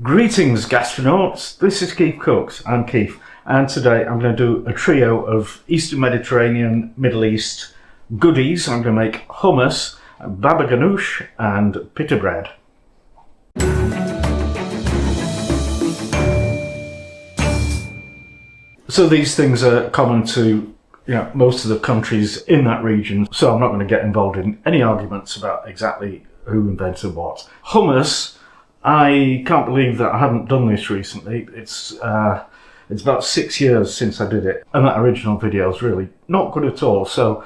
Greetings gastronauts, this is KeefCooks, I'm Keef, and today I'm going to do a trio of Eastern Mediterranean, Middle East goodies. I'm going to make hummus, baba ganoush and pita bread. So these things are common to most of the countries in that region, so I'm not going to get involved in any arguments about exactly who invented what. Hummus, I can't believe that I haven't done this recently. It's about 6 years since I did it, and that original video is really not good at all, so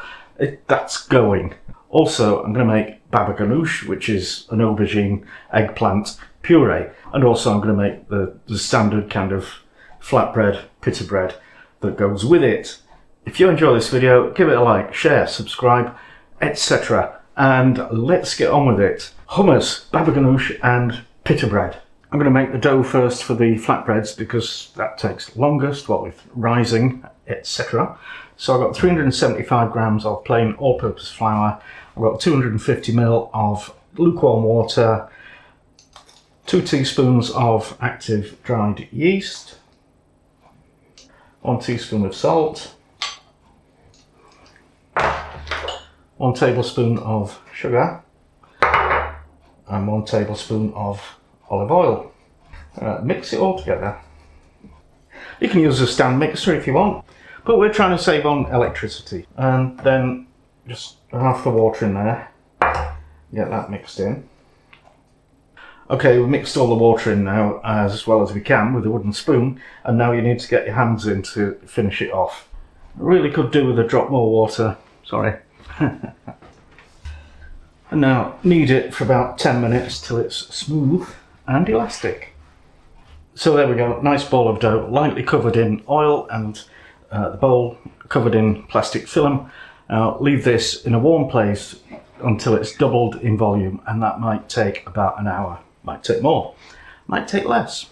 that's going. Also, I'm going to make baba ganoush, which is an aubergine eggplant puree, and also I'm going to make the standard kind of flatbread, pita bread that goes with it. If you enjoy this video, give it a like, share, subscribe, etc. And let's get on with it. Hummus, baba ganoush and pita bread. I'm going to make the dough first for the flatbreads because that takes longest, what with rising, etc. So I've got 375 grams of plain all-purpose flour. I've got 250 ml of lukewarm water, 2 teaspoons of active dried yeast, 1 teaspoon of salt, 1 tablespoon of sugar, and 1 tablespoon of olive oil. Mix it all together. You can use a stand mixer if you want, but we're trying to save on electricity. And then just half the water in there, get that mixed in. Okay, we've mixed all the water in now as well as we can with a wooden spoon, and now you need to get your hands in to finish it off. I really could do with a drop more water, sorry. And now knead it for about 10 minutes till it's smooth and elastic. So there we go, nice ball of dough, lightly covered in oil, and the bowl covered in plastic film. Now leave this in a warm place until it's doubled in volume, and that might take about an hour. Might take more, might take less.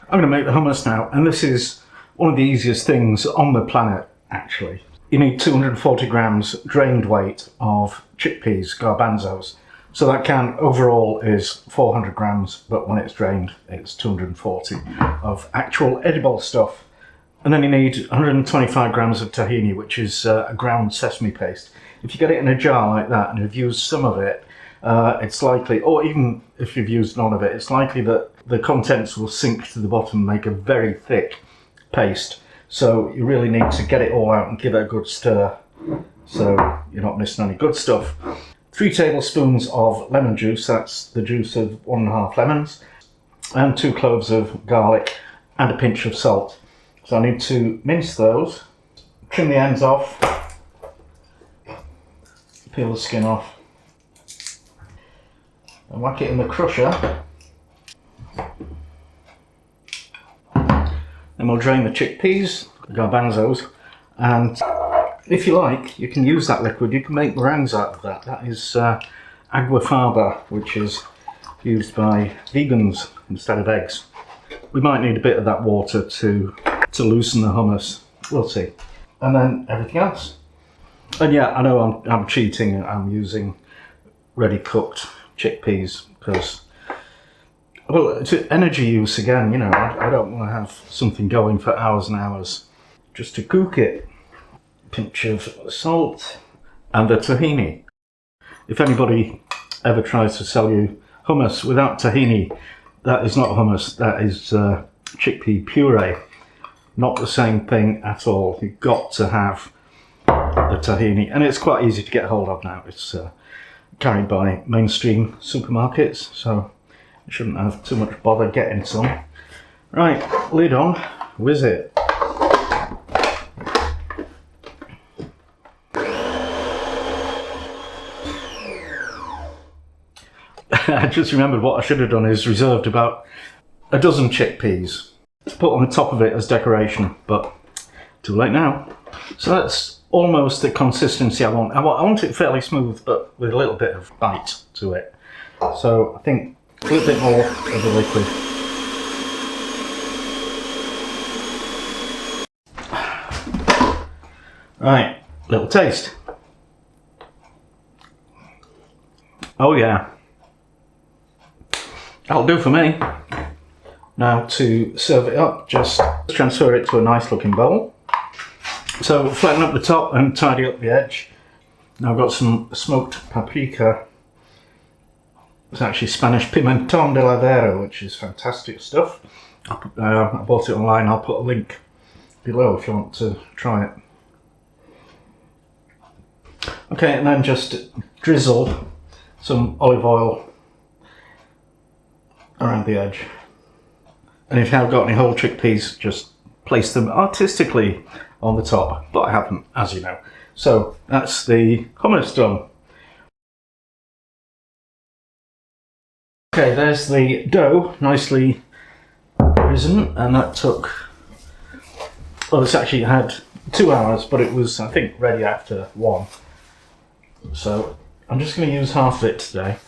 I'm going to make the hummus now, and this is one of the easiest things on the planet actually. You need 240 grams drained weight of chickpeas, garbanzos. So that can overall is 400 grams, but when it's drained, it's 240 of actual edible stuff. And then you need 125 grams of tahini, which is a ground sesame paste. If you get it in a jar like that and you've used some of it, it's likely, or even if you've used none of it, it's likely that the contents will sink to the bottom and make a very thick paste. So you really need to get it all out and give it a good stir, so you're not missing any good stuff. 3 tablespoons of lemon juice, that's the juice of 1.5 lemons, and 2 cloves of garlic and a pinch of salt. So I need to mince those, trim the ends off, peel the skin off, and whack it in the crusher. Then we'll drain the chickpeas, the garbanzos, and if you like, you can use that liquid. You can make meringues out of that. That is agua faba, which is used by vegans instead of eggs. We might need a bit of that water to loosen the hummus. We'll see. And then everything else. And yeah, I know I'm cheating. I'm using ready cooked chickpeas because, well, it's energy use again. I don't want to have something going for hours and hours just to cook it. Pinch of salt and the tahini. If anybody ever tries to sell you hummus without tahini, that is not hummus, that is chickpea puree. Not the same thing at all. You've got to have the tahini, and it's quite easy to get hold of now. It's carried by mainstream supermarkets, so you shouldn't have too much bother getting some. Right, lid on, whiz it. I just remembered what I should have done is reserved about a dozen chickpeas to put on the top of it as decoration, but too late now. So that's almost the consistency I want. I want it fairly smooth, but with a little bit of bite to it. So I think a little bit more of the liquid. Right, little taste. Oh yeah. That'll do for me. Now to serve it up, just transfer it to a nice looking bowl. So flatten up the top and tidy up the edge. Now I've got some smoked paprika. It's actually Spanish pimentón de ladera, which is fantastic stuff. I bought it online. I'll put a link below if you want to try it. Okay, and then just drizzle some olive oil around the edge. And if you have got any whole chickpeas, just place them artistically on the top, but I haven't, as you know. So that's the hummus done. Okay, there's the dough, nicely risen, and that took, well, it's actually had 2 hours, but it was, I think, ready after 1. So I'm just going to use half of it today,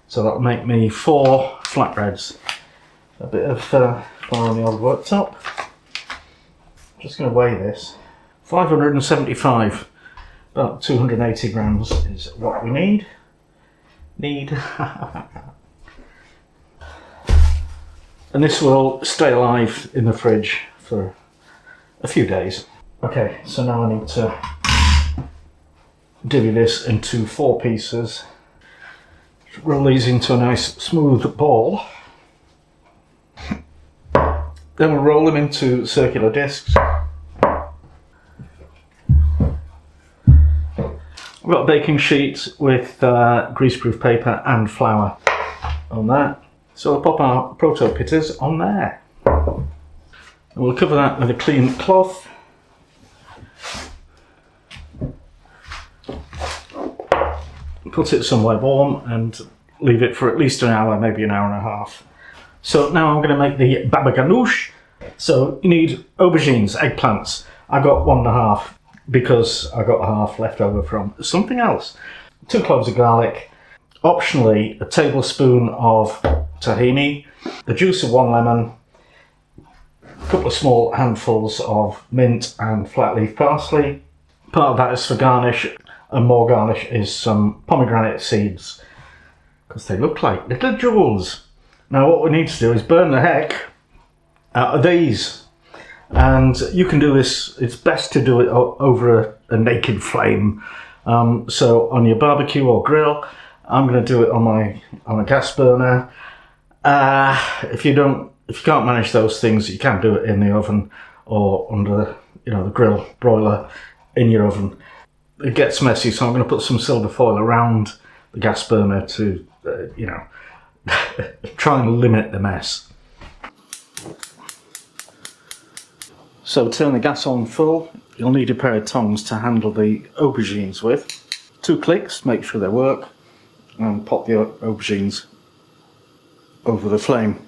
so that'll make me 4 flatbreads. A bit of flour on the old worktop. Just going to weigh this. 575, about 280 grams is what we need. And this will stay alive in the fridge for a few days. Okay, so now I need to divvy this into 4 pieces. Roll these into a nice smooth ball. Then we'll roll them into circular discs. I've got a baking sheet with greaseproof paper and flour on that. So we'll pop our proto pitters on there. And we'll cover that with a clean cloth. Put it somewhere warm and leave it for at least an hour, maybe an hour and a half. So now I'm going to make the baba ganoush. So you need aubergines, eggplants. I got 1.5 because I got a half left over from something else. 2 cloves of garlic. Optionally, a tablespoon of tahini, the juice of 1 lemon, a couple of small handfuls of mint and flat leaf parsley. Part of that is for garnish, and more garnish is some pomegranate seeds, because they look like little jewels. Now what we need to do is burn the heck out of these. And you can do this, it's best to do it over a naked flame. So on your barbecue or grill, I'm going to do it on a gas burner. If you can't manage those things, you can do it in the oven or under the grill broiler in your oven. It gets messy, so I'm going to put some silver foil around the gas burner to try and limit the mess. So turn the gas on full. You'll need a pair of tongs to handle the aubergines with. 2 clicks, make sure they work, and pop the aubergines over the flame.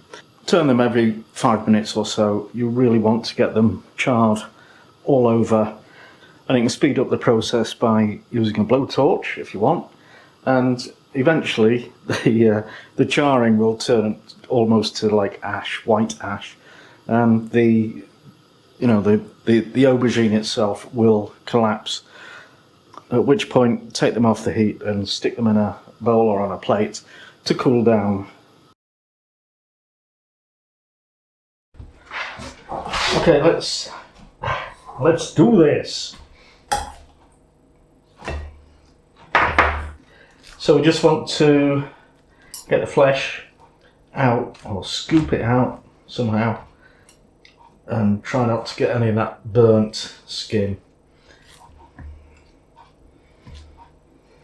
Turn them every 5 minutes or so. You really want to get them charred all over, and you can speed up the process by using a blowtorch if you want, and eventually the charring will turn almost to like ash, white ash, and the aubergine itself will collapse, at which point take them off the heat and stick them in a bowl or on a plate to cool down. Okay, let's do this. So we just want to get the flesh out, or scoop it out somehow, and try not to get any of that burnt skin.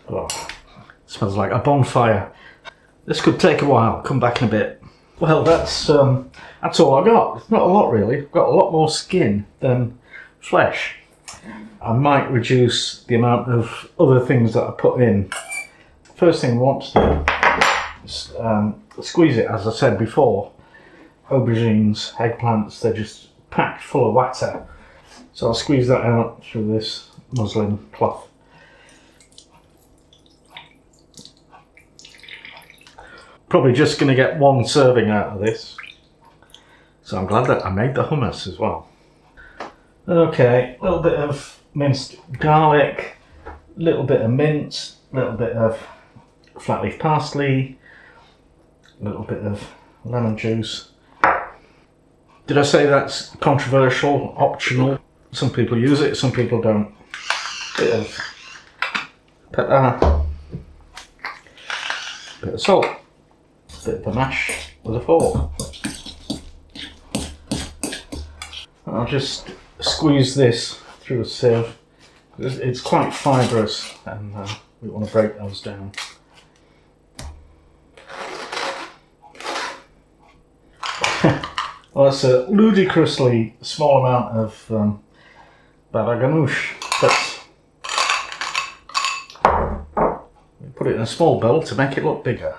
Oh, smells like a bonfire. This could take a while. Come back in a bit. Well, that's all I got. It's not a lot really. I've got a lot more skin than flesh. I might reduce the amount of other things that I put in. First thing I want to do is squeeze it, as I said before. Aubergines, eggplants, they're just packed full of water. So I'll squeeze that out through this muslin cloth. Probably just going to get 1 serving out of this. So I'm glad that I made the hummus as well. Okay, a little bit of minced garlic, a little bit of mint, a little bit of flat leaf parsley, a little bit of lemon juice, Did I say that's controversial, optional? Some people use it, some people don't. Bit of pepper, bit of salt, bit of panache with a fork. I'll just squeeze this through a sieve. It's quite fibrous and we want to break those down. Well, it's a ludicrously small amount of ganoush, but we put it in a small bowl to make it look bigger.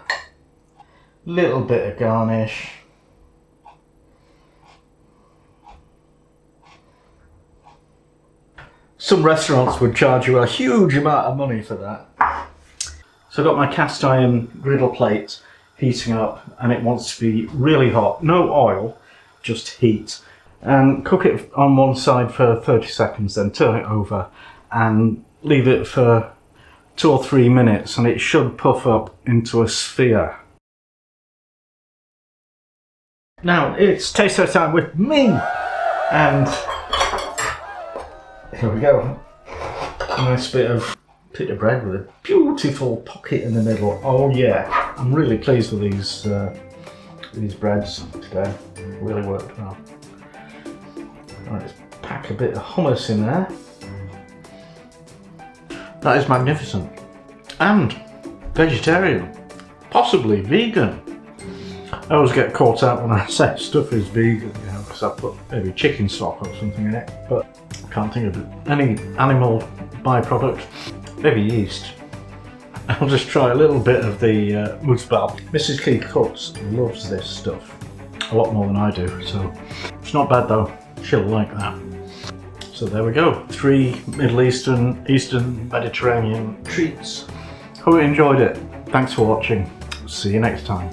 Little bit of garnish. Some restaurants would charge you a huge amount of money for that. So I've got my cast iron griddle plate heating up and it wants to be really hot. No oil, just heat. And cook it on one side for 30 seconds, then turn it over and leave it for 2 or 3 minutes and it should puff up into a sphere. Now it's taste test time with me, and here we go. A nice bit of pita bread with a beautiful pocket in the middle. Oh yeah, I'm really pleased with these breads today. Really worked well. Let's pack a bit of hummus in there. That is magnificent. And vegetarian, possibly vegan. I always get caught out when I say stuff is vegan, you know, because I put maybe chicken stock or something in it, but I can't think of any animal byproduct. Maybe yeast. I'll just try a little bit of the moutabal. Mrs. KeefCooks loves this stuff a lot more than I do, so it's not bad though. She'll like that. So there we go. 3 Middle Eastern, Mediterranean treats. Hope you enjoyed it. Thanks for watching. See you next time.